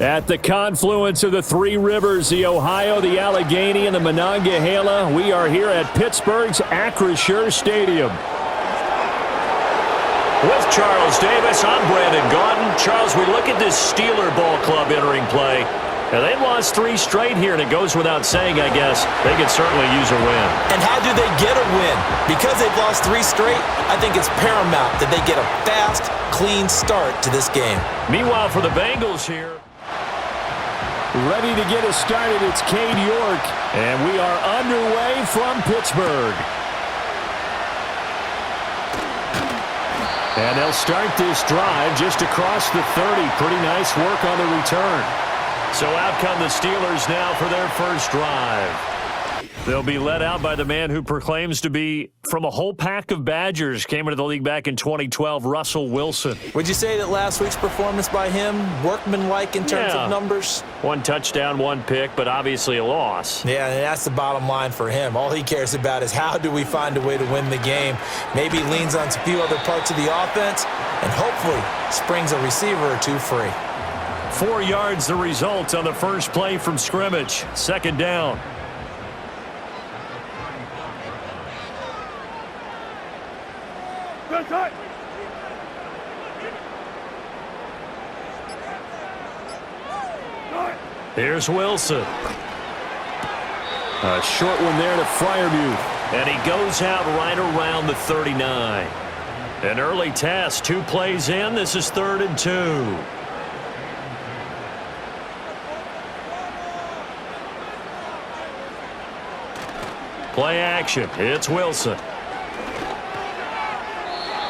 At the confluence of the three rivers, the Ohio, the Allegheny, and the Monongahela, we are here at Pittsburgh's Acrisure Stadium. With Charles Davis, I'm Brandon Gaudin. Charles, we look at this Steeler ball club entering play. Now, they've lost 3 straight here, and it goes without saying, I guess, they could certainly use a win. And how do they get a win? Because they've lost 3 straight, I think it's paramount that they get a fast, clean start to this game. Meanwhile, for the Bengals here, ready to get us started, it's Cade York, and we are underway from Pittsburgh. And they'll start this drive just across the 30. Pretty nice work on the return. So out come the Steelers now for their first drive. They'll be led out by the man who proclaims to be from a whole pack of Badgers. Came into the league back in 2012, Russell Wilson. Would you say that last week's performance by him, workmanlike in terms of numbers? 1 touchdown, 1 pick, but obviously a loss. Yeah, and that's the bottom line for him. All he cares about is how do we find a way to win the game. Maybe leans on a few other parts of the offense and hopefully springs a receiver or 2 free. 4 yards the result on the first play from scrimmage. Second down. Here's Wilson. A short one there to Freiermuth. And he goes out right around the 39. An early test. 2 plays in. This is 3rd and 2. Play action. It's Wilson.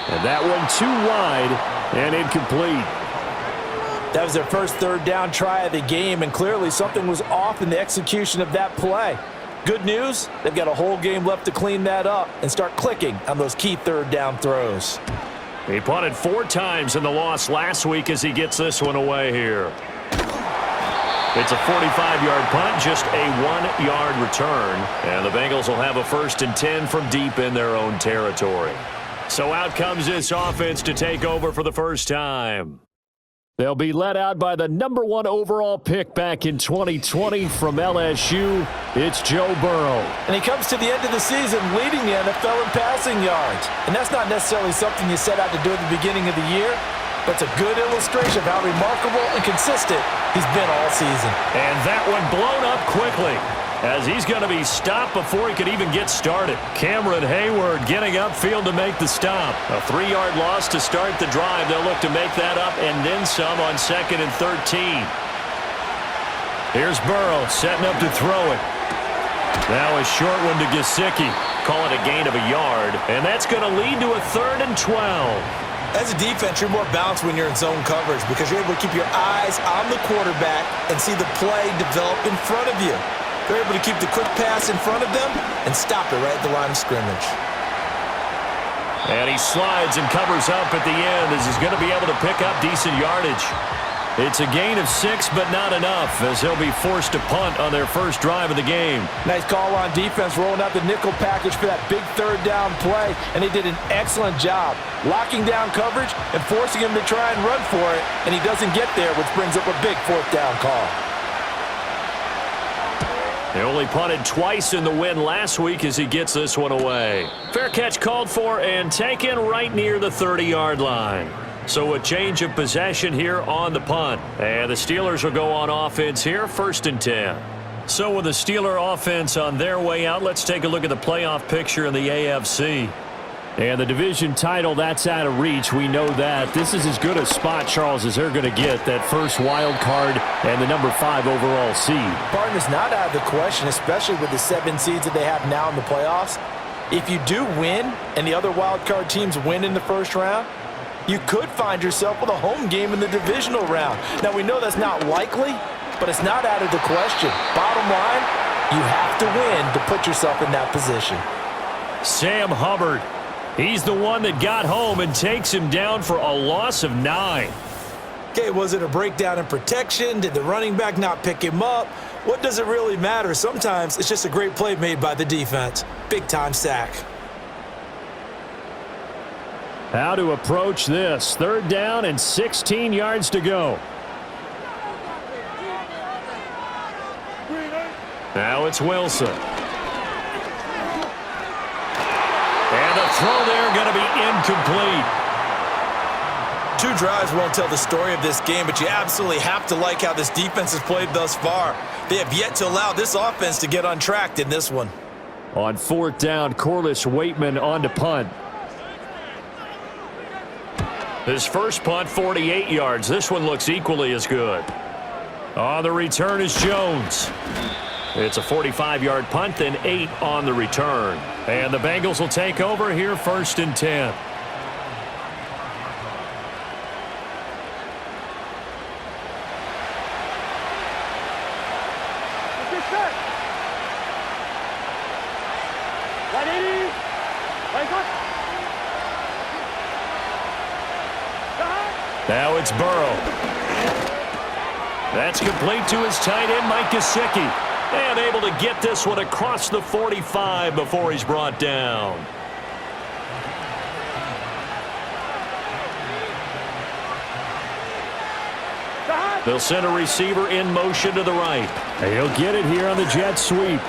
And that one too wide and incomplete. That was their first 3rd down try of the game, and clearly something was off in the execution of that play. Good news, they've got a whole game left to clean that up and start clicking on those key 3rd down throws. He punted 4 times in the loss last week as he gets this one away here. It's a 45-yard punt, just a 1-yard return. And the Bengals will have a 1st and 10 from deep in their own territory. So out comes this offense to take over for the first time. They'll be led out by the number 1 overall pick back in 2020 from LSU. It's Joe Burrow. And he comes to the end of the season leading the NFL in passing yards. And that's not necessarily something you set out to do at the beginning of the year, but it's a good illustration of how remarkable and consistent he's been all season. And that one blown up quickly, as he's going to be stopped before he could even get started. Cameron Hayward getting upfield to make the stop. A 3-yard loss to start the drive. They'll look to make that up and then some on 2nd and 13. Here's Burrow setting up to throw it. Now a short one to Gesicki. Call it a gain of a yard, and that's going to lead to a 3rd and 12. As a defense, you're more balanced when you're in zone coverage because you're able to keep your eyes on the quarterback and see the play develop in front of you. They're able to keep the quick pass in front of them and stop it right at the line of scrimmage. And he slides and covers up at the end as he's going to be able to pick up decent yardage. It's a gain of 6, but not enough, as he'll be forced to punt on their first drive of the game. Nice call on defense, rolling out the nickel package for that big 3rd down play, and they did an excellent job locking down coverage and forcing him to try and run for it, and he doesn't get there, which brings up a big 4th down call. They only punted twice in the win last week as he gets this one away. Fair catch called for and taken right near the 30-yard line. So a change of possession here on the punt. And the Steelers will go on offense here, 1st and 10. So with the Steeler offense on their way out, let's take a look at the playoff picture in the AFC. And the division title, that's out of reach. We know that. This is as good a spot, Charles, as they're going to get, that first wild card and the number 5 overall seed. Partner's not out of the question, especially with the 7 seeds that they have now in the playoffs. If you do win and the other wild card teams win in the first round, you could find yourself with a home game in the divisional round. Now, we know that's not likely, but it's not out of the question. Bottom line, you have to win to put yourself in that position. Sam Hubbard. He's the one that got home and takes him down for a loss of 9. Okay, was it a breakdown in protection? Did the running back not pick him up? What does it really matter? Sometimes it's just a great play made by the defense. Big-time sack. How to approach this. 3rd down and 16 yards to go. Now it's Wilson. And the throw there going to be incomplete. 2 drives won't tell the story of this game, but you absolutely have to like how this defense has played thus far. They have yet to allow this offense to get untracked in this one. On 4th down, Corliss Waitman on to punt. His first punt, 48 yards. This one looks equally as good. On the return is Jones. It's a 45-yard punt, then 8 on the return. And the Bengals will take over here, 1st and 10. Now it's Burrow. That's complete to his tight end, Mike Gesicki. And able to get this one across the 45 before he's brought down. They'll send a receiver in motion to the right. He'll get it here on the jet sweep.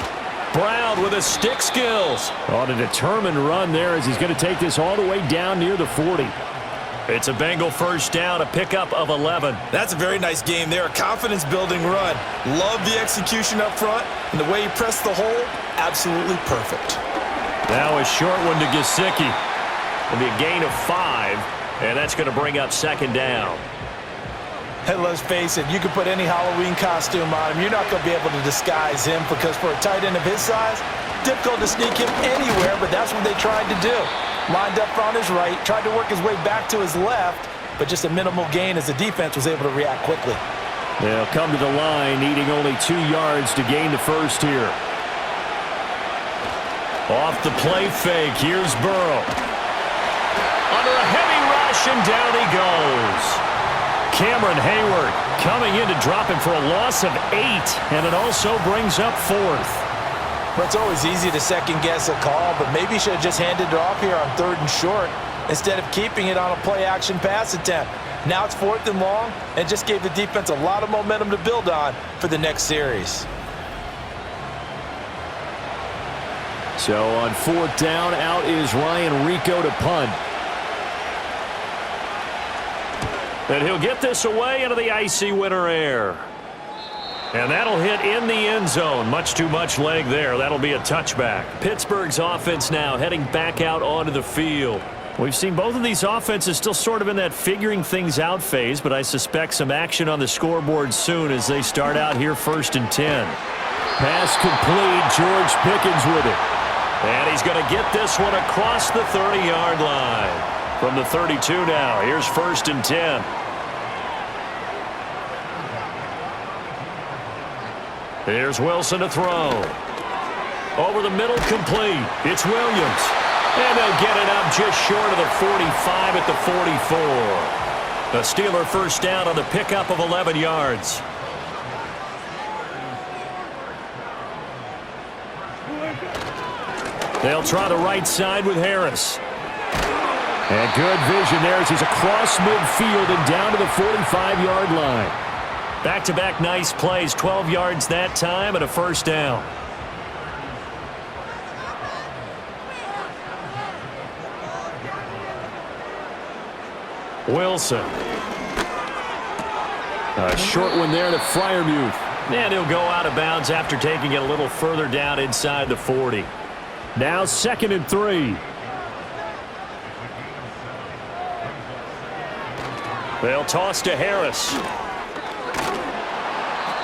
Brown with his stick skills. On a determined run there as he's going to take this all the way down near the 40. It's a Bengal first down, a pickup of 11. That's a very nice game there, a confidence-building run. Love the execution up front, and the way he pressed the hole, absolutely perfect. Now a short one to Gesicki. It'll be a gain of 5, and that's going to bring up 2nd down. Hey, let's face it, you can put any Halloween costume on him. You're not going to be able to disguise him because for a tight end of his size, difficult to sneak him anywhere, but that's what they tried to do. Lined up on his right, tried to work his way back to his left, but just a minimal gain as the defense was able to react quickly. They'll come to the line, needing only 2 yards to gain the first here. Off the play fake, here's Burrow. Under a heavy rush, and down he goes. Cameron Hayward coming in to drop him for a loss of 8, and it also brings up 4th. But it's always easy to second-guess a call, but maybe he should have just handed it off here on 3rd and short instead of keeping it on a play-action pass attempt. Now it's 4th and long, and just gave the defense a lot of momentum to build on for the next series. So on 4th down, out is Ryan Rico to punt. And he'll get this away into the icy winter air. And that'll hit in the end zone. Much too much leg there. That'll be a touchback. Pittsburgh's offense now heading back out onto the field. We've seen both of these offenses still sort of in that figuring things out phase, but I suspect some action on the scoreboard soon as they start out here 1st and 10. Pass complete. George Pickens with it. And he's going to get this one across the 30-yard line. From the 32 now, here's 1st and 10. Here's Wilson to throw. Over the middle, complete. It's Williams. And they'll get it up just short of the 45 at the 44. A Steeler first down on the pickup of 11 yards. They'll try the right side with Harris. And good vision there as he's across midfield and down to the 45-yard line. Back-to-back nice plays, 12 yards that time and a first down. Wilson. A short one there to Freiermuth. And he'll go out of bounds after taking it a little further down inside the 40. Now 2nd and 3. They'll toss to Harris.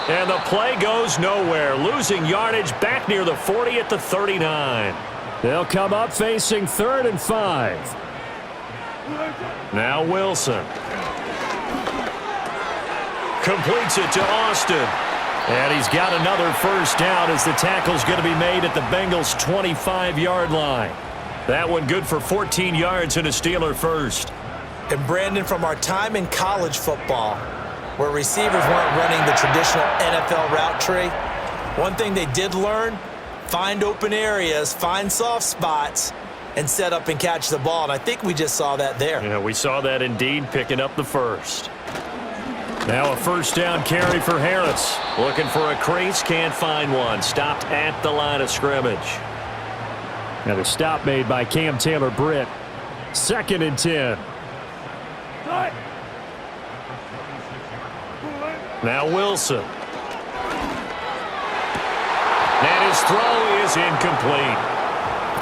And the play goes nowhere. Losing yardage back near the 40 at the 39. They'll come up facing 3rd and 5. Now Wilson. Completes it to Austin. And he's got another first down as the tackle's going to be made at the Bengals' 25-yard line. That one good for 14 yards and a Steeler first. And Brandon, from our time in college football, where receivers weren't running the traditional NFL route tree, one thing they did learn, find open areas, find soft spots, and set up and catch the ball. And I think we just saw that there. Yeah, we saw that indeed, picking up the first. Now a first down carry for Harris. Looking for a crease, can't find one. Stopped at the line of scrimmage. Another stop made by Cam Taylor-Britt. 2nd and 10. Now Wilson. And his throw is incomplete.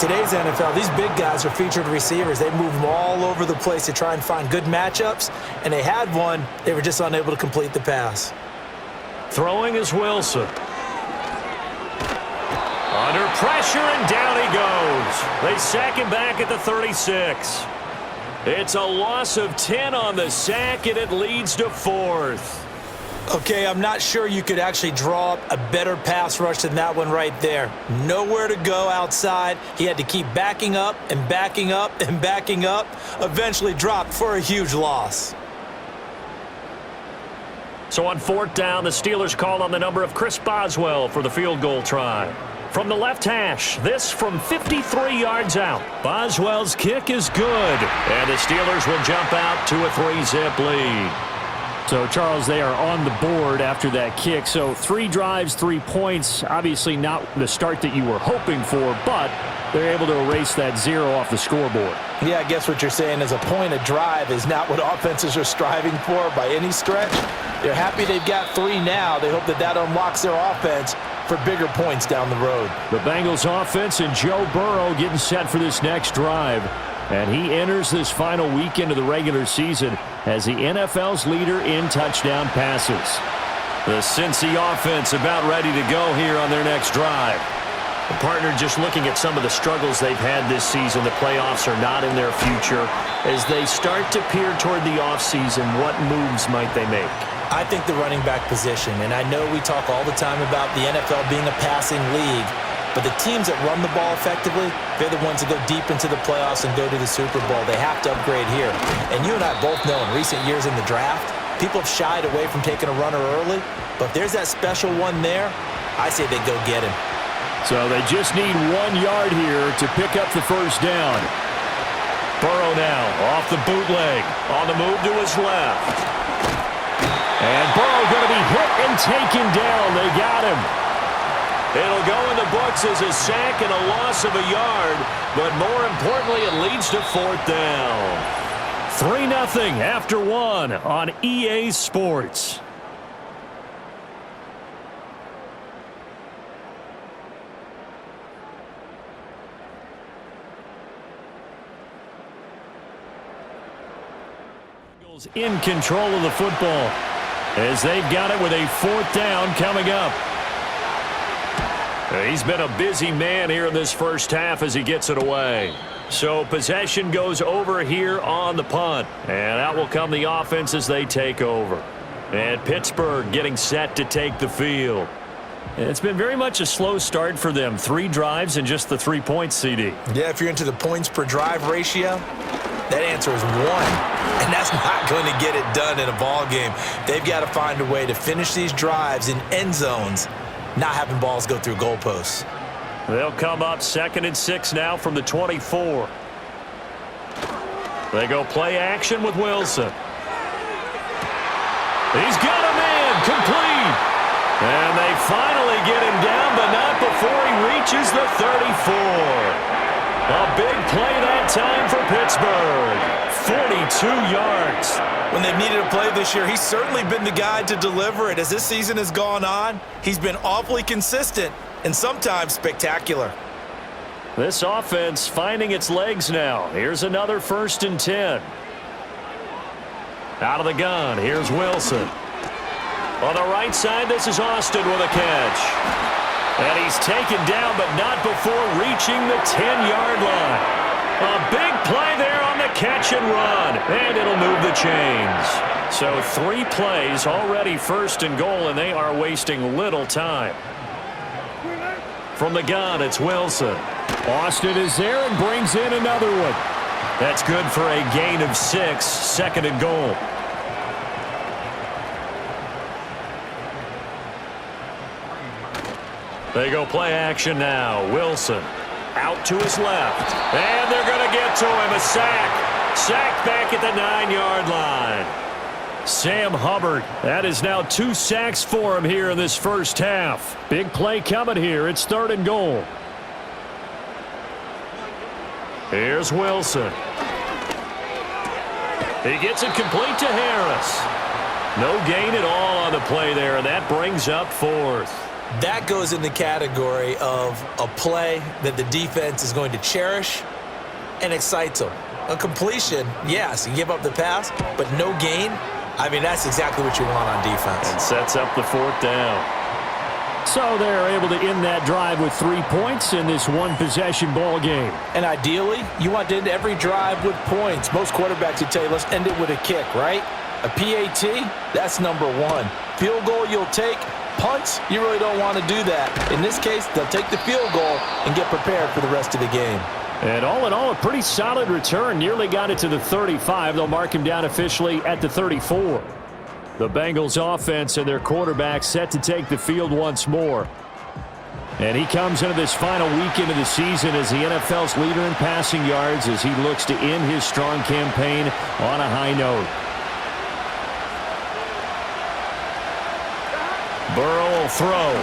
Today's NFL, these big guys are featured receivers. They move them all over the place to try and find good matchups, and they had one. They were just unable to complete the pass. Throwing is Wilson. Under pressure, and down he goes. They sack him back at the 36. It's a loss of 10 on the sack, and it leads to 4th. Okay, I'm not sure you could actually draw up a better pass rush than that one right there. Nowhere to go outside. He had to keep backing up and backing up and backing up. Eventually dropped for a huge loss. So on 4th down, the Steelers call on the number of Chris Boswell for the field goal try. From the left hash, this from 53 yards out. Boswell's kick is good, and the Steelers will jump out to a 3-zip lead. So, Charles, they are on the board after that kick. So 3 drives, 3 points. Obviously not the start that you were hoping for, but they're able to erase that 0 off the scoreboard. Yeah, I guess what you're saying is a point a drive is not what offenses are striving for by any stretch. They're happy they've got 3 now. They hope that that unlocks their offense for bigger points down the road. The Bengals offense and Joe Burrow getting set for this next drive. And he enters this final weekend of the regular season as the NFL's leader in touchdown passes. The Cincy offense about ready to go here on their next drive. The partner, just looking at some of the struggles they've had this season, the playoffs are not in their future. As they start to peer toward the offseason, what moves might they make? I think the running back position, and I know we talk all the time about the NFL being a passing league, but the teams that run the ball effectively, they're the ones that go deep into the playoffs and go to the Super Bowl. They have to upgrade here. And you and I both know in recent years in the draft, people have shied away from taking a runner early, but if there's that special one there, I say they go get him. So they just need 1 yard here to pick up the first down. Burrow now off the bootleg, on the move to his left. And Burrow going to be hit and taken down. They got him. It'll go in the books as a sack and a loss of a yard, but more importantly, it leads to 4th down. 3-0 after 1 on EA Sports. In control of the football as they've got it with a 4th down coming up. He's been a busy man here in this first half as he gets it away. So possession goes over here on the punt. And out will come the offense as they take over. And Pittsburgh getting set to take the field. It's been very much a slow start for them. 3 drives and just the 3 points, CD. Yeah, if you're into the points per drive ratio, that answer is 1. And that's not going to get it done in a ball game. They've got to find a way to finish these drives in end zones, not having balls go through goalposts. They'll come up 2nd and 6 now from the 24. They go play action with Wilson. He's got him in, complete. And they finally get him down, but not before he reaches the 34. A big play that time for Pittsburgh. 42 yards. When they've needed a play this year, he's certainly been the guy to deliver it. As this season has gone on, he's been awfully consistent and sometimes spectacular. This offense finding its legs now. Here's another 1st and 10. Out of the gun, here's Wilson. On the right side, this is Austin with a catch. And he's taken down, but not before reaching the 10-yard line. A big play there on the catch and run, and it'll move the chains. So 3 plays already 1st and goal, and they are wasting little time. From the gun, it's Wilson. Austin is there and brings in another one. That's good for a gain of 6, 2nd and goal. They go play action now. Wilson out to his left. And they're going to get to him. A sack. Sacked back at the 9-yard line. Sam Hubbard. That is now 2 sacks for him here in this first half. Big play coming here. It's 3rd and goal. Here's Wilson. He gets it complete to Harris. No gain at all on the play there, and that brings up 4th. That goes in the category of a play that the defense is going to cherish and excites them. A completion, yes, you give up the pass, but no gain. I mean, that's exactly what you want on defense. And sets up the 4th down. So they're able to end that drive with 3 points in this one-possession ball game. And ideally, you want to end every drive with points. Most quarterbacks would tell you, let's end it with a kick, right? A PAT, that's number 1. Field goal you'll take. Punts, you really don't want to do that. In this case, they'll take the field goal and get prepared for the rest of the game. And all in all, a pretty solid return. Nearly got it to the 35. They'll mark him down officially at the 34. The Bengals offense and their quarterback set to take the field once more. And he comes into this final weekend of the season as the NFL's leader in passing yards as he looks to end his strong campaign on a high note. Burrow will throw.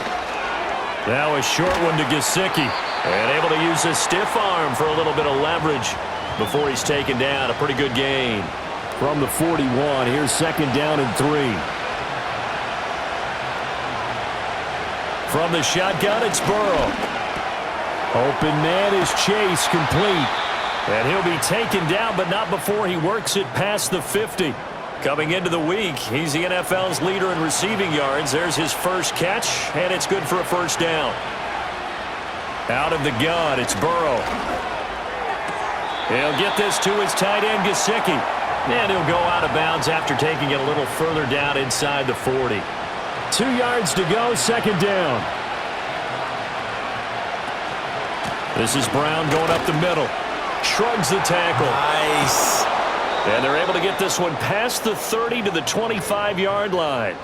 Now a short one to Gesicki. And able to use his stiff arm for a little bit of leverage before he's taken down. A pretty good gain. From the 41, here's 2nd down and 3. From the shotgun, it's Burrow. Open man is Chase, complete. And he'll be taken down, but not before he works it past the 50. Coming into the week, he's the NFL's leader in receiving yards. There's his first catch, and it's good for a 1st down. Out of the gun, it's Burrow. He'll get this to his tight end, Gesicki. And he'll go out of bounds after taking it a little further down inside the 40. 2 yards to go, 2nd down. This is Brown going up the middle. Shrugs the tackle. Nice. And they're able to get this one past the 30 to the 25-yard line.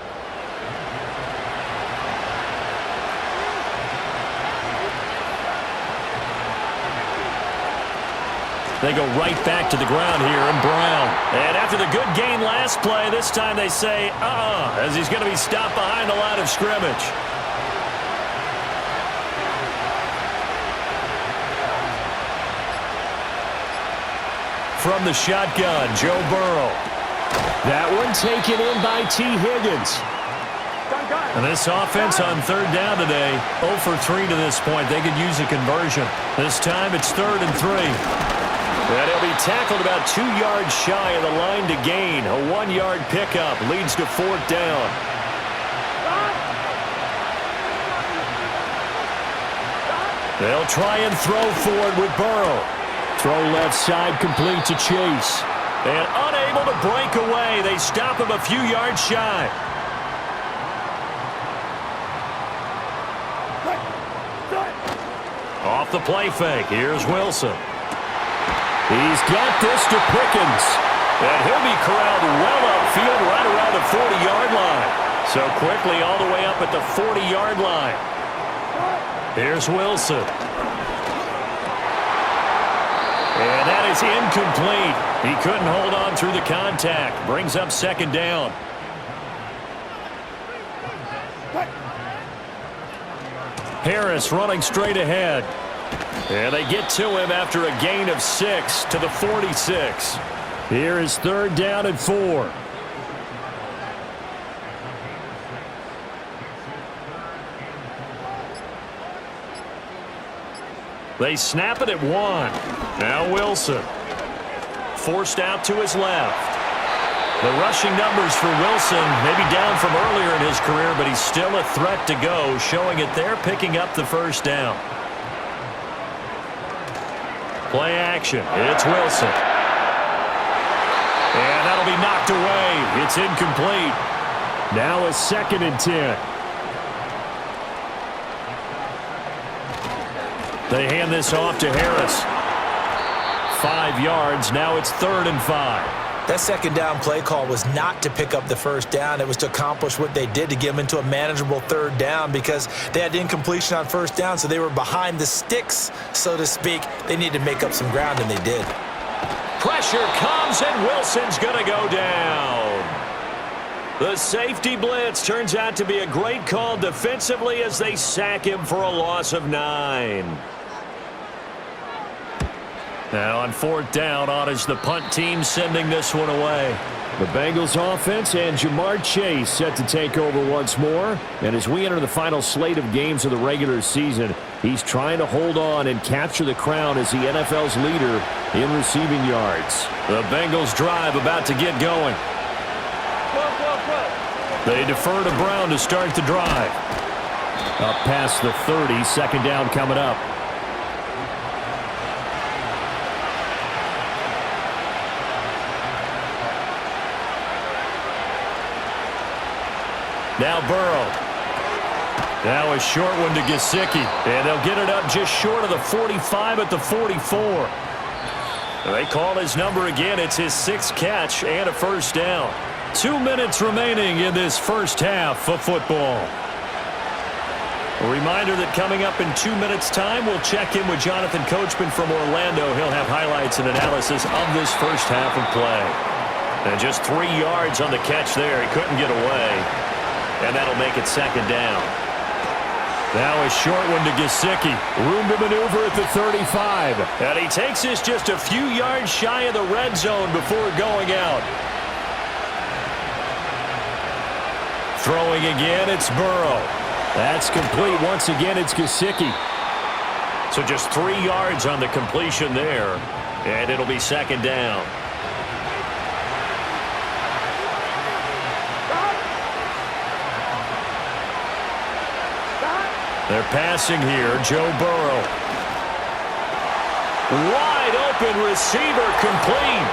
They go right back to the ground here, and Brown. And after the good gain last play, this time they say, as he's going to be stopped behind the line of scrimmage. From the shotgun, Joe Burrow. That one taken in by T. Higgins. And this offense on 3rd down today, 0 for 3 to this point. They could use a conversion. This time it's 3rd and 3. And he'll be tackled about 2 yards shy of the line to gain. A 1-yard pickup leads to 4th down. They'll try and throw forward with Burrow. Throw left side complete to Chase. And unable to break away. They stop him a few yards shy. Off the play fake. Here's Wilson. He's got this to Pickens. And he'll be corralled well upfield right around the 40-yard line. So quickly all the way up at the 40-yard line. Here's Wilson. And that is incomplete. He couldn't hold on through the contact. Brings up 2nd down. Harris running straight ahead. And they get to him after a gain of 6 to the 46. Here is 3rd down and 4. They snap it at 1. Now Wilson. Forced out to his left. The rushing numbers for Wilson may be down from earlier in his career, but he's still a threat to go, showing it there, picking up the 1st down. Play action. It's Wilson. And that'll be knocked away. It's incomplete. Now a 2nd and 10. They hand this off to Harris. 5 yards. Now it's 3rd and 5. That 2nd down play call was not to pick up the 1st down. It was to accomplish what they did to get them into a manageable 3rd down because they had incompletion on 1st down, so they were behind the sticks, so to speak. They needed to make up some ground, and they did. Pressure comes, and Wilson's going to go down. The safety blitz turns out to be a great call defensively as they sack him for a loss of 9. Now on 4th down, on is the punt team sending this one away. The Bengals offense and Jamar Chase set to take over once more. And as we enter the final slate of games of the regular season, he's trying to hold on and capture the crown as the NFL's leader in receiving yards. The Bengals drive about to get going. They defer to Brown to start the drive. Up past the 30, 2nd down coming up. Now Burrow. Now a short one to Gesicki. And they'll get it up just short of the 45 at the 44. They call his number again. It's his 6th catch and a 1st down. 2 minutes remaining in this first half of football. A reminder that coming up in 2 minutes' time, we'll check in with Jonathan Coachman from Orlando. He'll have highlights and analysis of this first half of play. And just 3 yards on the catch there. He couldn't get away. And that'll make it 2nd down. Now a short one to Gesicki. Room to maneuver at the 35. And he takes this just a few yards shy of the red zone before going out. Throwing again, it's Burrow. That's complete. Once again, it's Gesicki. So just 3 yards on the completion there. And it'll be 2nd down. They're passing here. Joe Burrow. Wide open receiver complete.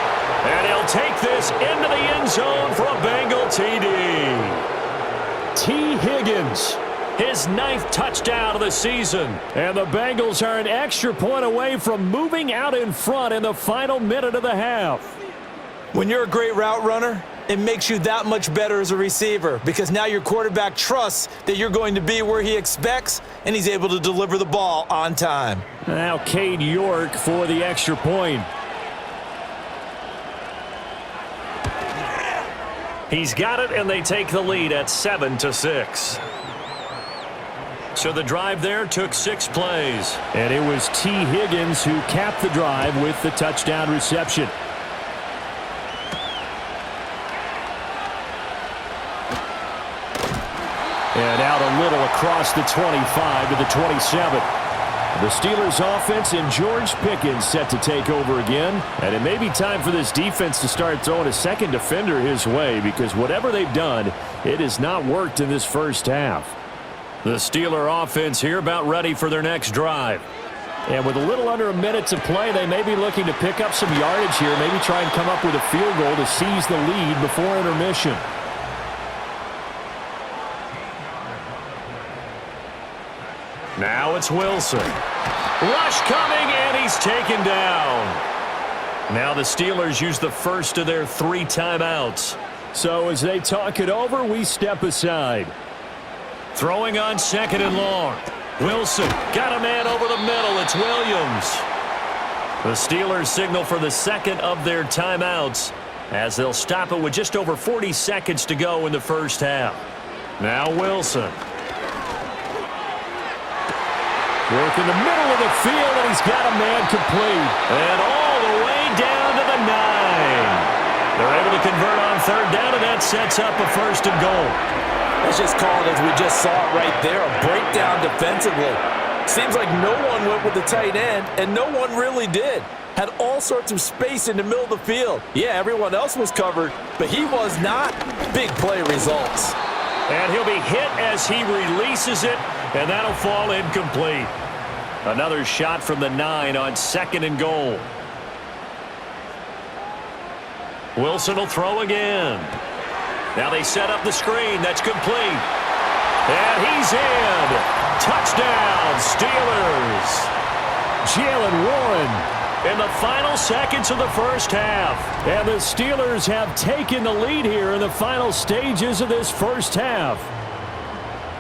And he'll take this into the end zone for a Bengal TD. T. Higgins. His 9th touchdown of the season. And the Bengals are an extra point away from moving out in front in the final minute of the half. When you're a great route runner, it makes you that much better as a receiver because now your quarterback trusts that you're going to be where he expects and he's able to deliver the ball on time. Now Cade York for the extra point. He's got it, and they take the lead at 7-6. So the drive there took 6 plays. And it was T. Higgins who capped the drive with the touchdown reception. And out a little across the 25 to the 27. The Steelers offense and George Pickens set to take over again. And it may be time for this defense to start throwing a second defender his way because whatever they've done, it has not worked in this first half. The Steeler offense here about ready for their next drive. And with a little under a minute to play, they may be looking to pick up some yardage here, maybe try and come up with a field goal to seize the lead before intermission. Now it's Wilson. Rush coming, and he's taken down. Now the Steelers use the first of their 3 timeouts. So as they talk it over, we step aside. Throwing on 2nd and long. Wilson got a man over the middle. It's Williams. The Steelers signal for the 2nd of their timeouts as they'll stop it with just over 40 seconds to go in the first half. Now Wilson. Work in the middle of the field, and he's got a man complete. And all the way down to the 9. They're able to convert on 3rd down, and that sets up a 1st and goal. Let's just call it as we just saw it right there, a breakdown defensively. Seems like no one went with the tight end, and no one really did. Had all sorts of space in the middle of the field. Yeah, everyone else was covered, but he was not. Big play results. And he'll be hit as he releases it, and that'll fall incomplete. Another shot from the 9 on 2nd and goal. Wilson will throw again. Now they set up the screen. That's complete. And he's in. Touchdown, Steelers. Jalen Warren in the final seconds of the first half. And the Steelers have taken the lead here in the final stages of this first half.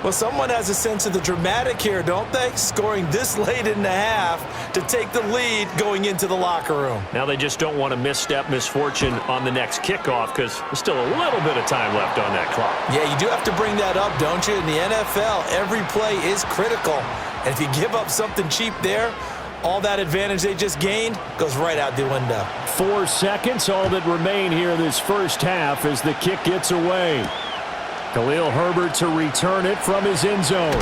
Well, someone has a sense of the dramatic here, don't they? Scoring this late in the half to take the lead going into the locker room. Now they just don't want to misfortune on the next kickoff because there's still a little bit of time left on that clock. Yeah, you do have to bring that up, don't you? In the NFL, every play is critical. And if you give up something cheap there, all that advantage they just gained goes right out the window. 4 seconds, all that remain here in this first half as the kick gets away. Khalil Herbert to return it from his end zone.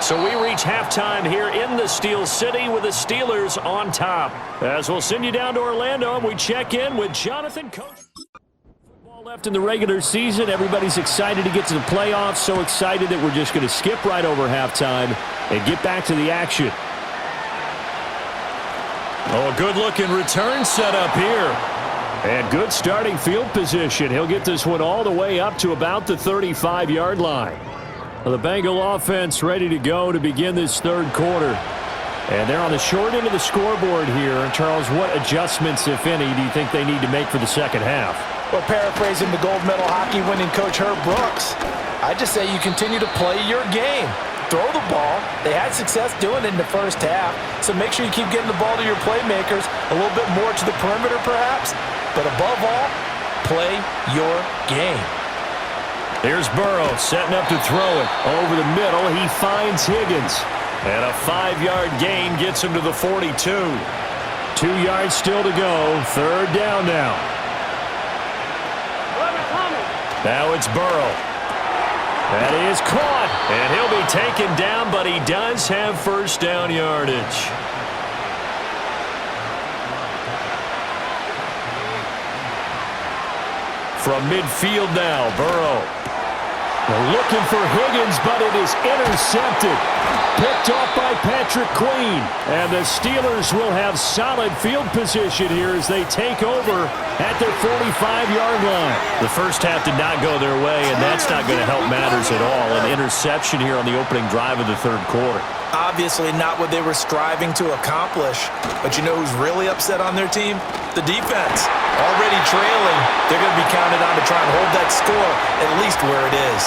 So we reach halftime here in the Steel City with the Steelers on top. As we'll send you down to Orlando and we check in with Jonathan Coach. Football left in the regular season. Everybody's excited to get to the playoffs. So excited that we're just going to skip right over halftime and get back to the action. Oh, a good-looking return set up here. And good starting field position. He'll get this one all the way up to about the 35-yard line. Well, the Bengal offense ready to go to begin this third quarter. And they're on the short end of the scoreboard here. Charles, what adjustments, if any, do you think they need to make for the second half? Well, paraphrasing the gold medal hockey winning coach Herb Brooks, I just say you continue to play your game. Throw the ball. They had success doing it in the first half, so make sure you keep getting the ball to your playmakers, a little bit more to the perimeter perhaps, but above all, play your game. Here's Burrow setting up to throw it. Over the middle, he finds Higgins. And a 5-yard gain gets him to the 42. 2 yards still to go. Third down now. Now it's Burrow. That is caught. And he'll be taken down, but he does have first down yardage. From midfield now, Burrow. They're looking for Higgins, but it is intercepted. Picked off by Patrick Queen. And the Steelers will have solid field position here as they take over at their 45-yard line. The first half did not go their way, and that's not going to help matters at all. An interception here on the opening drive of the third quarter. Obviously not what they were striving to accomplish. But you know who's really upset on their team? The defense. Already trailing, they're going to be counted on to try and hold that score at least where it is.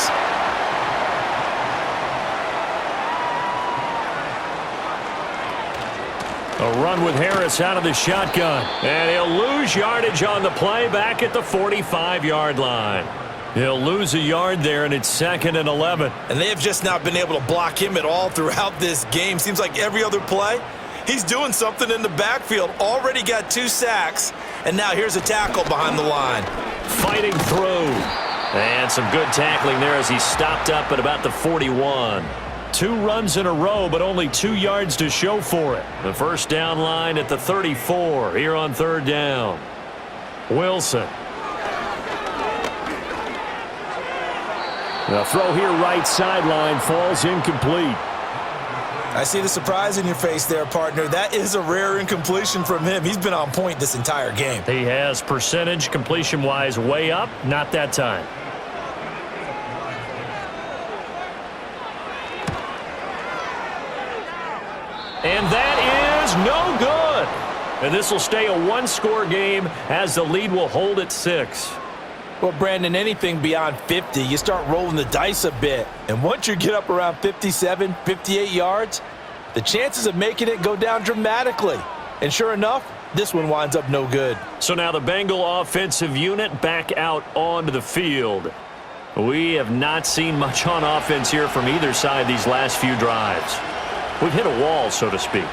A run with Harris out of the shotgun. And he'll lose yardage on the play back at the 45-yard line. He'll lose a yard there, and it's 2nd and 11. And they have just not been able to block him at all throughout this game. Seems like every other play, he's doing something in the backfield. Already got 2 sacks, and now here's a tackle behind the line. Fighting through. And some good tackling there as he stopped up at about the 41. 2 runs in a row, but only 2 yards to show for it. The first down line at the 34 here on third down. Wilson. The throw here right sideline falls incomplete. I see the surprise in your face there, partner. That is a rare incompletion from him. He's been on point this entire game. He has percentage completion-wise way up. Not that time. And that is no good. And this will stay a 1-score game as the lead will hold at 6. Well, Brandon, anything beyond 50, you start rolling the dice a bit. And once you get up around 57, 58 yards, the chances of making it go down dramatically. And sure enough, this one winds up no good. So now the Bengal offensive unit back out onto the field. We have not seen much on offense here from either side these last few drives. We've hit a wall, so to speak.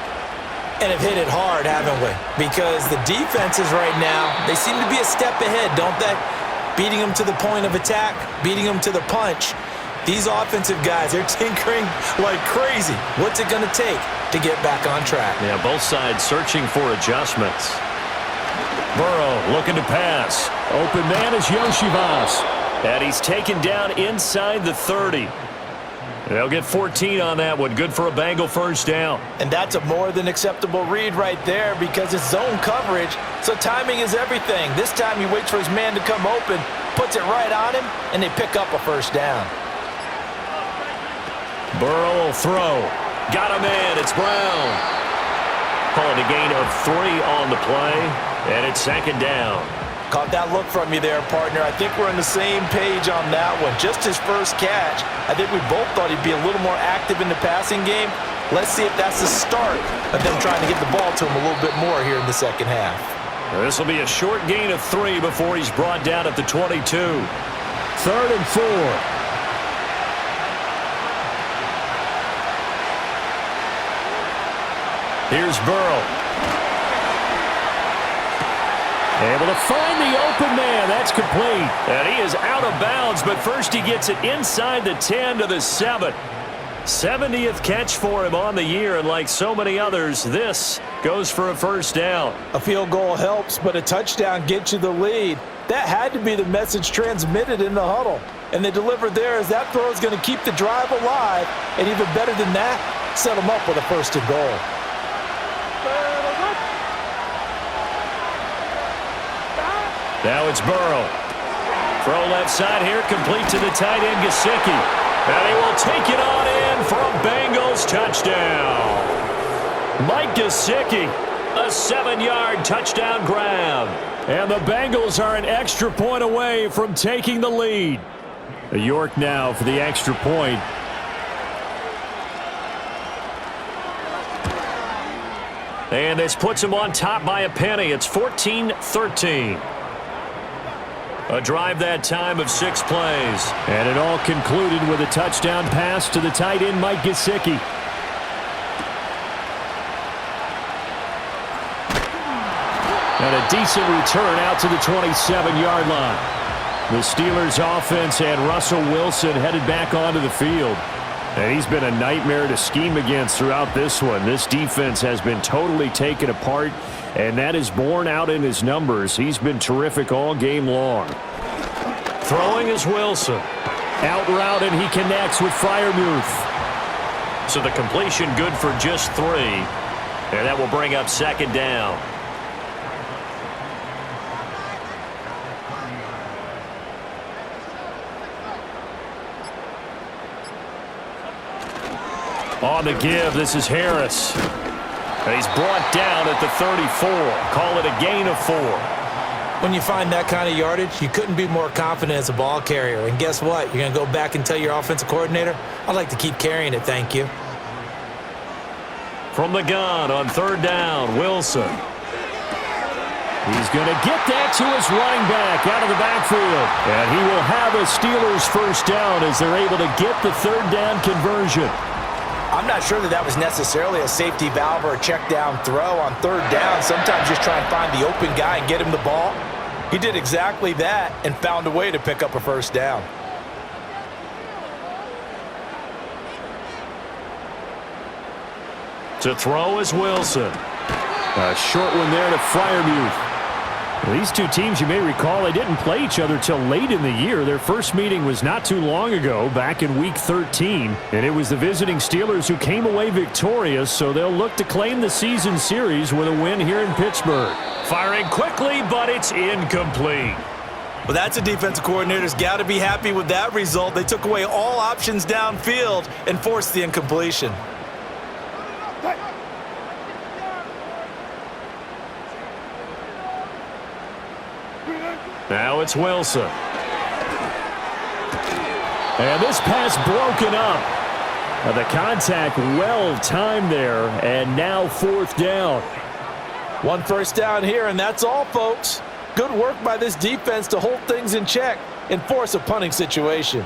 And have hit it hard, haven't we? Because the defenses right now, they seem to be a step ahead, don't they? Beating them to the point of attack, beating them to the punch. These offensive guys, they're tinkering like crazy. What's it going to take to get back on track? Yeah, both sides searching for adjustments. Burrow looking to pass. Open man is Yoshivas. And he's taken down inside the 30. They'll get 14 on that one. Good for a Bengal first down. And that's a more than acceptable read right there because it's zone coverage, so timing is everything. This time he waits for his man to come open, puts it right on him, and they pick up a first down. Burrow will throw. Got a man. It's Brown. Call it a gain of 3 on the play, and it's 2nd down. Caught that look from you there, partner. I think we're on the same page on that one. Just his first catch. I think we both thought he'd be a little more active in the passing game. Let's see if that's the start of them trying to get the ball to him a little bit more here in the second half. This will be a short gain of 3 before he's brought down at the 22. 3rd and 4. Here's Burrow. Able to find the open man. That's complete. And he is out of bounds, but first he gets it inside the 10 to the 7. 70th catch for him on the year, and like so many others, this goes for a first down. A field goal helps, but a touchdown gets you the lead. That had to be the message transmitted in the huddle. And they delivered there as that throw is going to keep the drive alive, and even better than that, set them up with a 1st and goal. Now it's Burrow. Throw left side here, complete to the tight end, Gesicki. And he will take it on in for a Bengals touchdown. Mike Gesicki, a 7-yard touchdown grab. And the Bengals are an extra point away from taking the lead. York now for the extra point. And this puts him on top by a penny. It's 14-13. A drive that time of 6 plays. And it all concluded with a touchdown pass to the tight end, Mike Gesicki. And a decent return out to the 27-yard line. The Steelers offense and Russell Wilson headed back onto the field. And he's been a nightmare to scheme against throughout this one. This defense has been totally taken apart, and that is borne out in his numbers. He's been terrific all game long. Throwing is Wilson. Out route, and he connects with Freiermuth. So the completion good for just 3. And that will bring up 2nd down. On the give, this is Harris. And he's brought down at the 34. Call it a gain of 4. When you find that kind of yardage, you couldn't be more confident as a ball carrier. And guess what? You're going to go back and tell your offensive coordinator, I'd like to keep carrying it, thank you. From the gun on 3rd down, Wilson. He's going to get that to his running back out of the backfield. And he will have a Steelers first down as they're able to get the 3rd down conversion. I'm not sure that was necessarily a safety valve or a check down throw on 3rd down. Sometimes just try and find the open guy and get him the ball. He did exactly that and found a way to pick up a first down. To throw is Wilson. A short one there to Freiermuth. Well, these two teams, you may recall, they didn't play each other till late in the year. Their first meeting was not too long ago, back in Week 13. And it was the visiting Steelers who came away victorious, so they'll look to claim the season series with a win here in Pittsburgh. Firing quickly, but it's incomplete. Well, that's a defensive coordinator's got to be happy with that result. They took away all options downfield and forced the incompletion. Now it's Wilson. And this pass broken up. The contact well timed there, and now 4th down. 1 first down here, and that's all, folks. Good work by this defense to hold things in check and force a punting situation.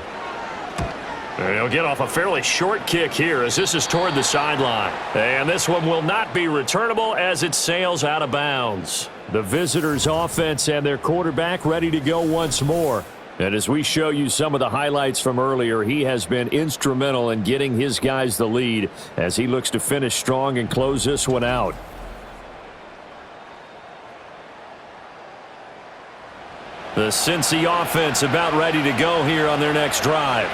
And he'll get off a fairly short kick here as this is toward the sideline. And this one will not be returnable as it sails out of bounds. The visitors' offense and their quarterback ready to go once more. And as we show you some of the highlights from earlier, he has been instrumental in getting his guys the lead as he looks to finish strong and close this one out. The Cincy offense about ready to go here on their next drive.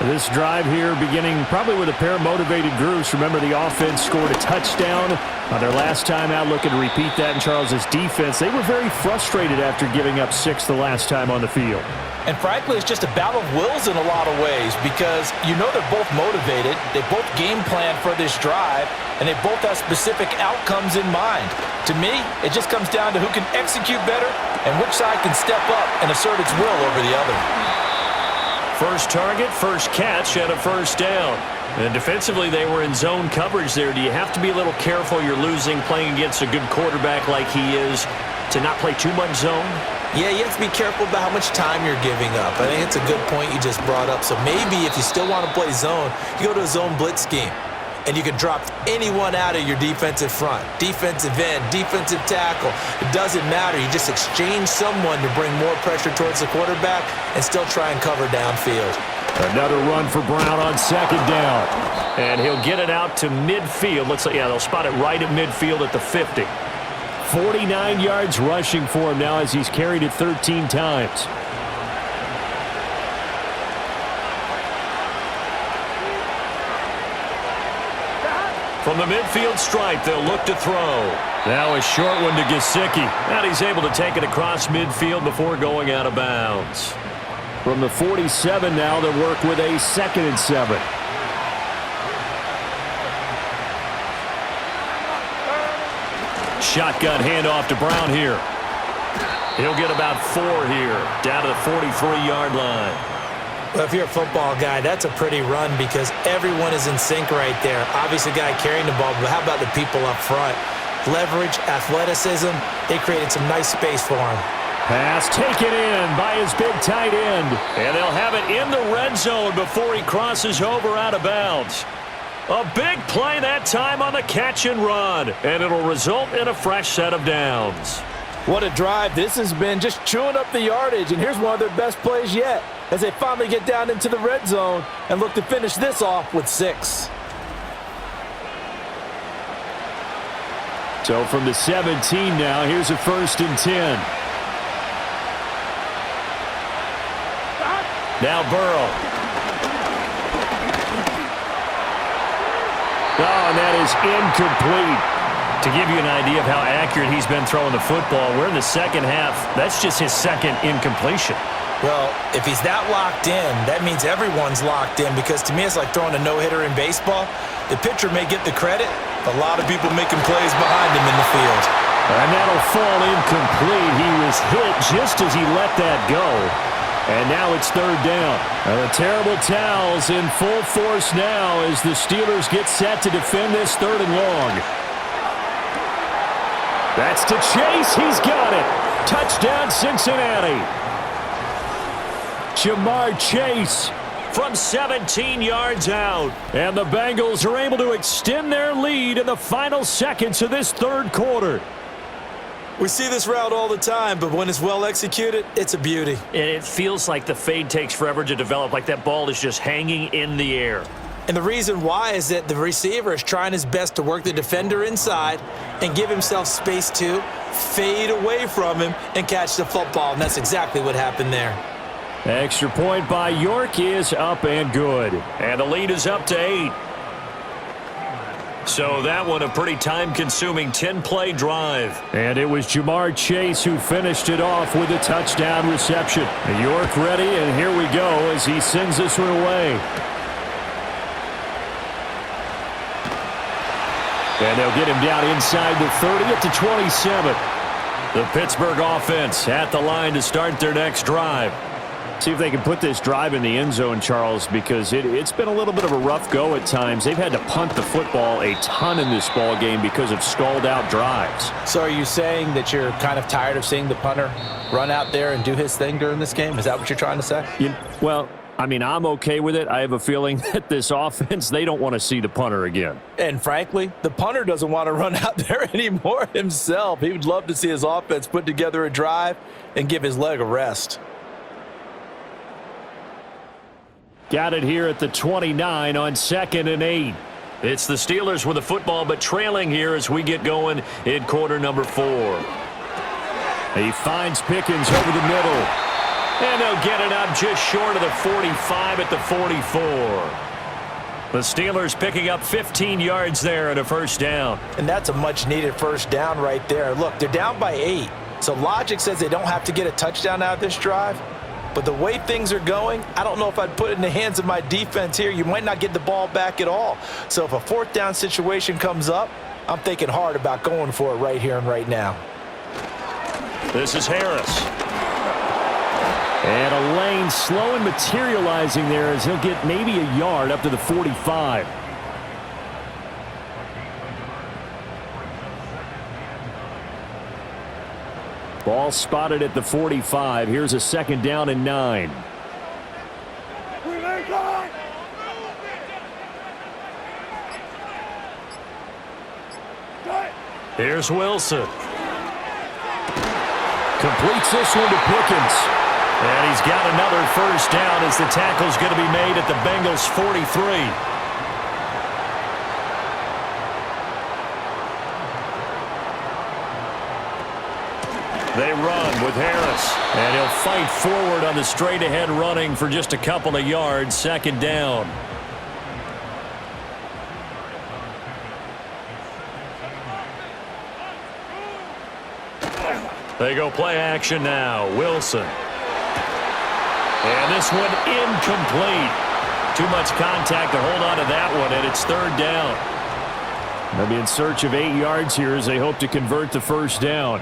This drive here beginning probably with a pair of motivated groups. Remember, the offense scored a touchdown on their last time out, looking to repeat that in Charles's defense. They were very frustrated after giving up 6 the last time on the field. And frankly, it's just a battle of wills in a lot of ways because you know they're both motivated, they both game plan for this drive, and they both have specific outcomes in mind. To me, it just comes down to who can execute better and which side can step up and assert its will over the other. First target, first catch, and a first down. And defensively, they were in zone coverage there. Do you have to be a little careful you're losing playing against a good quarterback like he is to not play too much zone? Yeah, you have to be careful about how much time you're giving up. I think it's a good point you just brought up. So maybe if you still want to play zone, you go to a zone blitz scheme. And you can drop anyone out of your defensive front, defensive end, defensive tackle. It doesn't matter. You just exchange someone to bring more pressure towards the quarterback and still try and cover downfield. Another run for Brown on second down. And he'll get it out to midfield. Looks like, yeah, they'll spot it right at midfield at the 50. 49 yards rushing for him now as he's carried it 13 times. From the midfield stripe, they'll look to throw. Now a short one to Gesicki. And he's able to take it across midfield before going out of bounds. From the 47 now, they'll work with a 2nd and 7. Shotgun handoff to Brown here. He'll get about 4 here, down to the 43-yard line. Well, if you're a football guy, that's a pretty run because everyone is in sync right there. Obviously, the guy carrying the ball, but how about the people up front? Leverage, athleticism, they created some nice space for him. Pass taken in by his big tight end. And they'll have it in the red zone before he crosses over out of bounds. A big play that time on the catch and run, and it'll result in a fresh set of downs. What a drive this has been, just chewing up the yardage, and here's one of their best plays yet as they finally get down into the red zone and look to finish this off with 6. So from the 17 now, here's a 1st and 10. Now Burrow. Oh, and that is incomplete. To give you an idea of how accurate he's been throwing the football, we're in the second half. That's just his second incompletion. Well, if he's that locked in, that means everyone's locked in because to me it's like throwing a no-hitter in baseball. The pitcher may get the credit, but a lot of people making plays behind him in the field. And that'll fall incomplete. He was hit just as he let that go. And now it's 3rd down. The terrible towels in full force now as the Steelers get set to defend this 3rd and long. That's to Chase. He's got it. Touchdown, Cincinnati. Jamar Chase from 17 yards out. And the Bengals are able to extend their lead in the final seconds of this 3rd quarter. We see this route all the time, but when it's well executed, it's a beauty. And it feels like the fade takes forever to develop, like that ball is just hanging in the air. And the reason why is that the receiver is trying his best to work the defender inside and give himself space to fade away from him and catch the football, and that's exactly what happened there. Extra point by York is up and good. And the lead is up to 8. So that one a pretty time-consuming 10-play drive. And it was Jamar Chase who finished it off with a touchdown reception. York ready, and here we go as he sends this one away. And they'll get him down inside the 30 at the 27. The Pittsburgh offense at the line to start their next drive. See if they can put this drive in the end zone, Charles, because it's been a little bit of a rough go at times. They've had to punt the football a ton in this ball game because of stalled-out drives. So are you saying that you're kind of tired of seeing the punter run out there and do his thing during this game? Is that what you're trying to say? Well, I mean, I'm okay with it. I have a feeling that this offense, they don't want to see the punter again. And frankly, the punter doesn't want to run out there anymore himself. He would love to see his offense put together a drive and give his leg a rest. Got it here at the 29 on 2nd and 8. It's the Steelers with the football, but trailing here as we get going in quarter number 4. He finds Pickens over the middle. And they'll get it up just short of the 45 at the 44. The Steelers picking up 15 yards there and a first down. And that's a much-needed first down right there. Look, they're down by 8. So logic says they don't have to get a touchdown out of this drive. But the way things are going, I don't know if I'd put it in the hands of my defense here. You might not get the ball back at all. So if a fourth down situation comes up, I'm thinking hard about going for it right here and right now. This is Harris. And a lane slow and materializing there as he'll get maybe a yard up to the 45. Ball spotted at the 45. Here's a second down and 9. Here's Wilson. Completes this one to Pickens. And he's got another first down as the tackle's going to be made at the Bengals' 43. They run with Harris. And he'll fight forward on the straight-ahead running for just a couple of yards. Second down. They go play action now. Wilson. And this one incomplete. Too much contact to hold on to that one, and it's third down. They'll be in search of 8 yards here as they hope to convert the first down.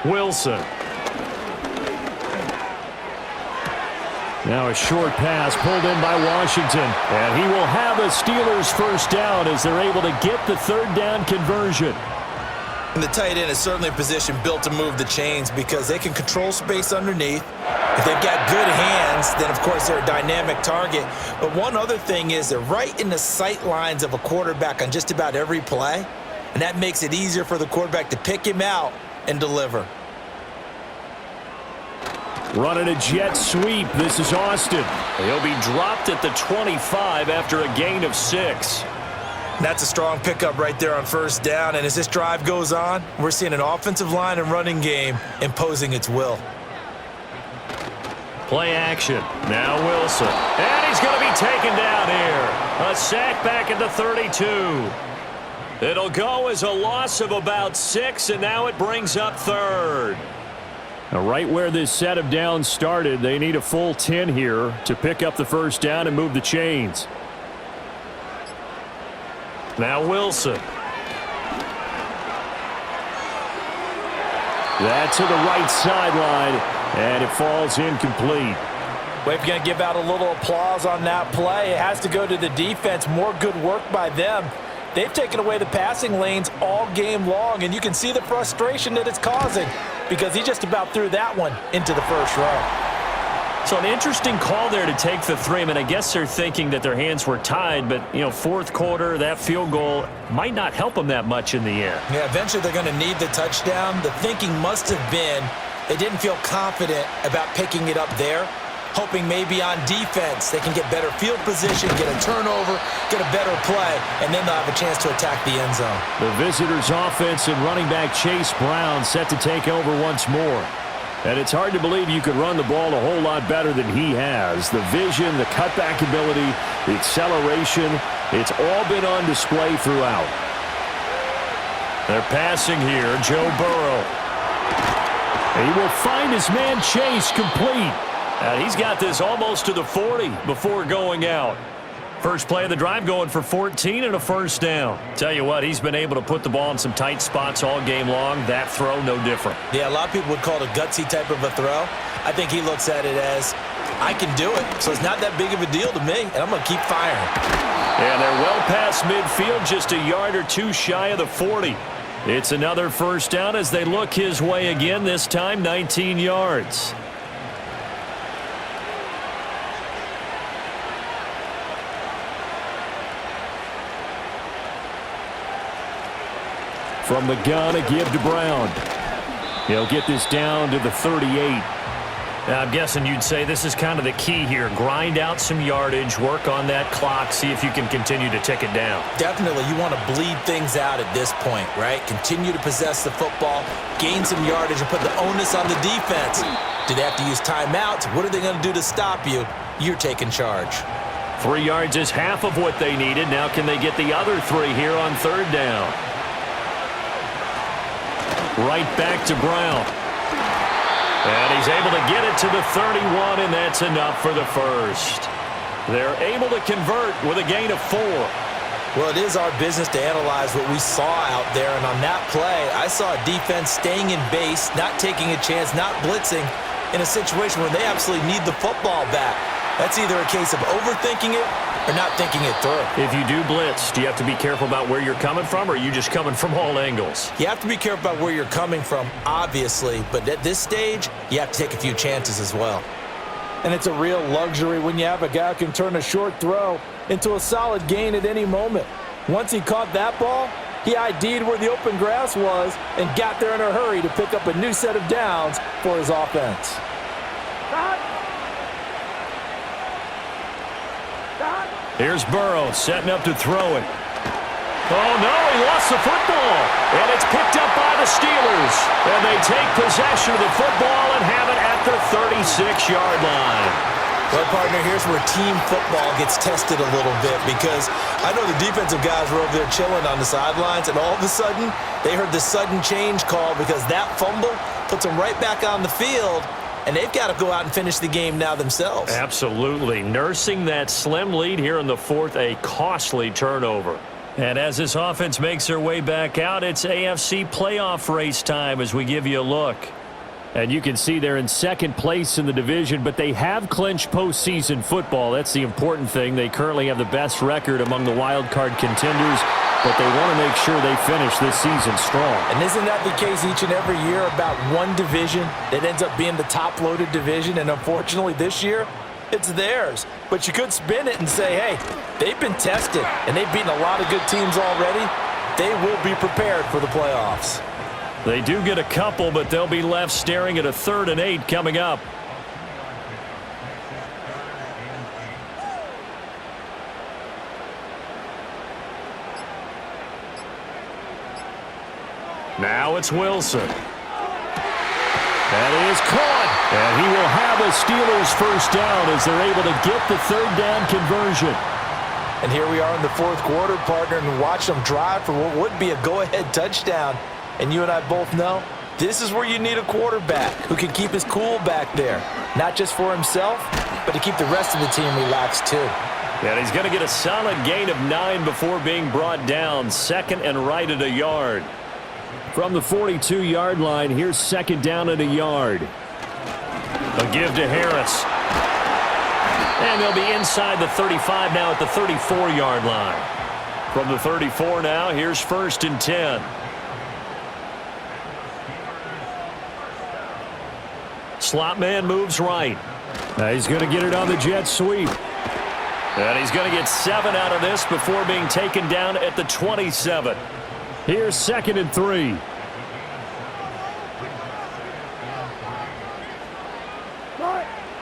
Wilson. Now a short pass pulled in by Washington. And he will have a Steelers first down as they're able to get the third down conversion. And the tight end is certainly a position built to move the chains because they can control space underneath. If they've got good hands, then of course they're a dynamic target. But one other thing is they're right in the sight lines of a quarterback on just about every play. And that makes it easier for the quarterback to pick him out and deliver. Running a jet sweep. This is Austin. He'll be dropped at the 25 after a gain of 6. That's a strong pickup right there on first down. And as this drive goes on, we're seeing an offensive line and running game imposing its will. Play action. Now Wilson. And he's going to be taken down here. A sack back at the 32. It'll go as a loss of about 6, and now it brings up third. Now right where this set of downs started, they need a full 10 here to pick up the first down and move the chains. Now Wilson. That's to the right sideline, and it falls incomplete. Well, if you're going to give out a little applause on that play, it has to go to the defense. More good work by them. They've taken away the passing lanes all game long, and you can see the frustration that it's causing because he just about threw that one into the first row. So an interesting call there to take the 3. I mean, I guess they're thinking that their hands were tied, but, you know, fourth quarter, that field goal might not help them that much in the end. Yeah, eventually they're going to need the touchdown. The thinking must have been they didn't feel confident about picking it up there, hoping maybe on defense they can get better field position, get a turnover, get a better play, and then they'll have a chance to attack the end zone. The visitors' offense and running back Chase Brown set to take over once more. And it's hard to believe you could run the ball a whole lot better than he has. The vision, the cutback ability, the acceleration, it's all been on display throughout. They're passing here, Joe Burrow. He will find his man Chase complete. And he's got this almost to the 40 before going out. First play of the drive going for 14 and a first down. Tell you what, he's been able to put the ball in some tight spots all game long. That throw, no different. Yeah, a lot of people would call it a gutsy type of a throw. I think he looks at it as, I can do it. So it's not that big of a deal to me, and I'm going to keep firing. And they're well past midfield, just a yard or two shy of the 40. It's another first down as they look his way again, this time 19 yards. From the gun, a give to Brown. He'll get this down to the 38. Now, I'm guessing you'd say this is kind of the key here. Grind out some yardage, work on that clock, see if you can continue to tick it down. Definitely, you want to bleed things out at this point, right? Continue to possess the football, gain some yardage, and put the onus on the defense. Do they have to use timeouts? What are they going to do to stop you? You're taking charge. 3 yards is half of what they needed. Now can they get the other 3 here on third down? Right back to Brown. And he's able to get it to the 31, and that's enough for the first. They're able to convert with a gain of 4. Well, it is our business to analyze what we saw out there, and on that play, I saw a defense staying in base, not taking a chance, not blitzing, in a situation where they absolutely need the football back. That's either a case of overthinking it or not thinking it through. If you do blitz, do you have to be careful about where you're coming from, or are you just coming from all angles? You have to be careful about where you're coming from, obviously, but at this stage, you have to take a few chances as well. And it's a real luxury when you have a guy who can turn a short throw into a solid gain at any moment. Once he caught that ball, he ID'd where the open grass was and got there in a hurry to pick up a new set of downs for his offense. Here's Burrow setting up to throw it. Oh, no, he lost the football. And it's picked up by the Steelers. And they take possession of the football and have it at the 36-yard line. Well, partner, here's where team football gets tested a little bit, because I know the defensive guys were over there chilling on the sidelines, and all of a sudden, they heard the sudden change call because that fumble puts them right back on the field, and they've got to go out and finish the game now themselves. Absolutely. Nursing that slim lead here in the fourth, a costly turnover. And as this offense makes their way back out, it's AFC playoff race time as we give you a look. And you can see they're in second place in the division, but they have clinched postseason football. That's the important thing. They currently have the best record among the wild card contenders, but they want to make sure they finish this season strong. And isn't that the case each and every year about one division that ends up being the top-loaded division? And unfortunately this year, it's theirs. But you could spin it and say, hey, they've been tested, and they've beaten a lot of good teams already. They will be prepared for the playoffs. They do get a couple, but they'll be left staring at a 3rd and 8 coming up. Now it's Wilson. That is caught. And he will have a Steelers first down as they're able to get the 3rd down conversion. And here we are in the 4th quarter, partner, and watch them drive for what would be a go-ahead touchdown. And you and I both know this is where you need a quarterback who can keep his cool back there, not just for himself, but to keep the rest of the team relaxed too. And he's going to get a solid gain of 9 before being brought down. 2nd and right at a yard. From the 42-yard line, here's 2nd down at a yard. A give to Harris. And they'll be inside the 35 now at the 34-yard line. From the 34 now, here's 1st and 10. Slot man moves right. Now he's going to get it on the jet sweep. And he's going to get 7 out of this before being taken down at the 27. Here's 2nd and 3.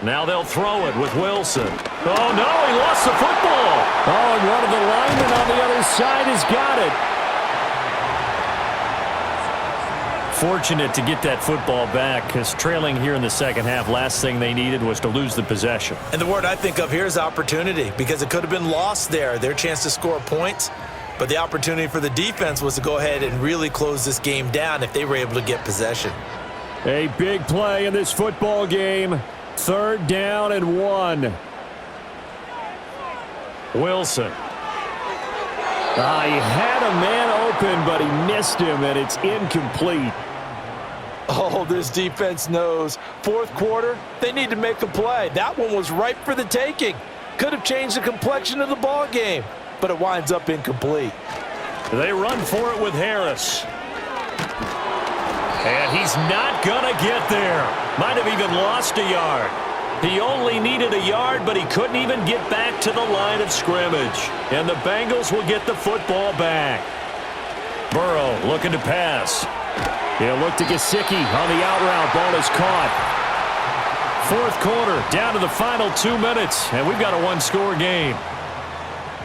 Now they'll throw it with Wilson. Oh, no, he lost the football. Oh, and one of the linemen on the other side has got it. Fortunate to get that football back, because trailing here in the second half, last thing they needed was to lose the possession. And the word I think of here is opportunity, because it could have been lost there, their chance to score points. But the opportunity for the defense was to go ahead and really close this game down if they were able to get possession. A big play in this football game. 3rd down and 1. Wilson. He had a man open, but he missed him, and it's incomplete. Oh, this defense knows. 4th quarter, they need to make a play. That one was ripe for the taking. Could have changed the complexion of the ball game, but it winds up incomplete. They run for it with Harris. And he's not going to get there. Might have even lost a yard. He only needed a yard, but he couldn't even get back to the line of scrimmage. And the Bengals will get the football back. Burrow looking to pass. He'll look to Gesicki on the out route. Ball is caught. 4th quarter, down to the final 2 minutes, and we've got a 1-score game.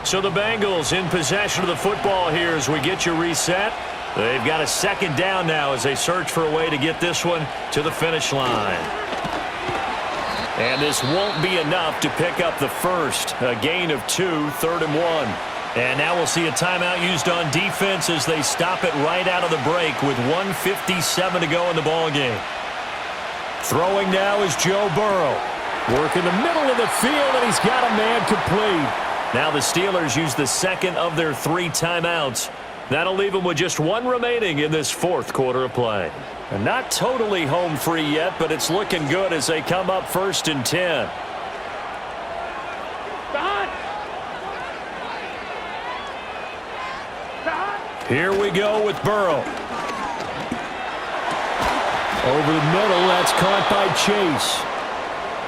So the Bengals in possession of the football here as we get you reset. They've got a 2nd down now as they search for a way to get this one to the finish line. And this won't be enough to pick up the first. A gain of 2, 3rd and 1. And now we'll see a timeout used on defense as they stop it right out of the break with 1:57 to go in the ball game. Throwing now is Joe Burrow. Working the middle of the field, and he's got a man complete. Now the Steelers use the second of their 3 timeouts. That'll leave them with just 1 remaining in this 4th quarter of play. And not totally home free yet, but it's looking good as they come up 1st and 10. Here we go with Burrow. Over the middle, that's caught by Chase.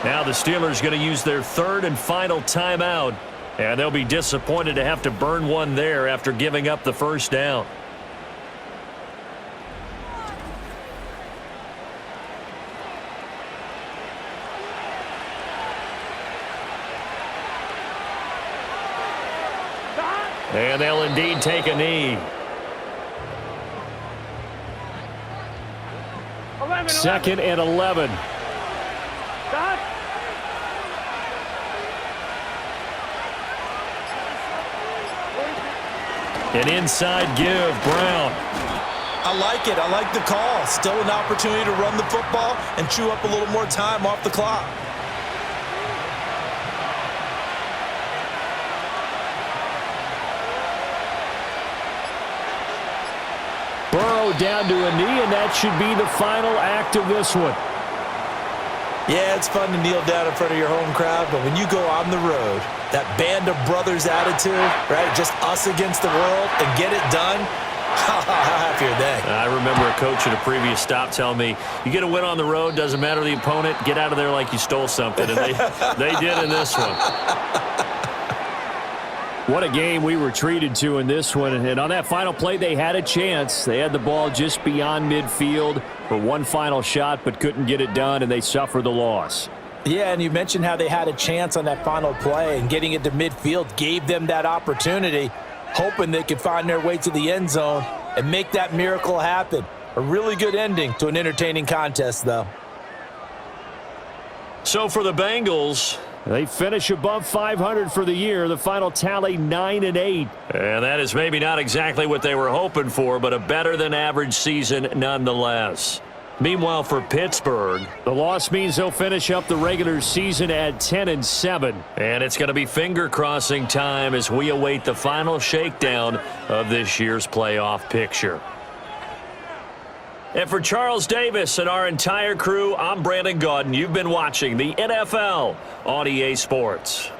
Now the Steelers going to use their 3rd and final timeout, and they'll be disappointed to have to burn one there after giving up the 1st down. And they'll indeed take a knee. 2nd and 11. An inside give, Brown. I like it. I like the call. Still an opportunity to run the football and chew up a little more time off the clock. Burrow down to a knee, and that should be the final act of this one. Yeah, it's fun to kneel down in front of your home crowd, but when you go on the road, that band of brothers attitude, right, just us against the world, and get it done, how happy are they? I remember a coach at a previous stop telling me, you get a win on the road, doesn't matter the opponent, get out of there like you stole something, and they did in this one. What a game we were treated to in this one. And on that final play, they had a chance. They had the ball just beyond midfield for one final shot, but couldn't get it done, and they suffered the loss. Yeah, and you mentioned how they had a chance on that final play, and getting it to midfield gave them that opportunity, hoping they could find their way to the end zone and make that miracle happen. A really good ending to an entertaining contest, though. So for the Bengals, they finish above 500 for the year. The final tally 9-8. And that is maybe not exactly what they were hoping for, but a better than average season nonetheless. Meanwhile, for Pittsburgh, the loss means they'll finish up the regular season at 10-7. And it's going to be finger-crossing time as we await the final shakedown of this year's playoff picture. And for Charles Davis and our entire crew, I'm Brandon Gaudin. You've been watching the NFL on EA Sports.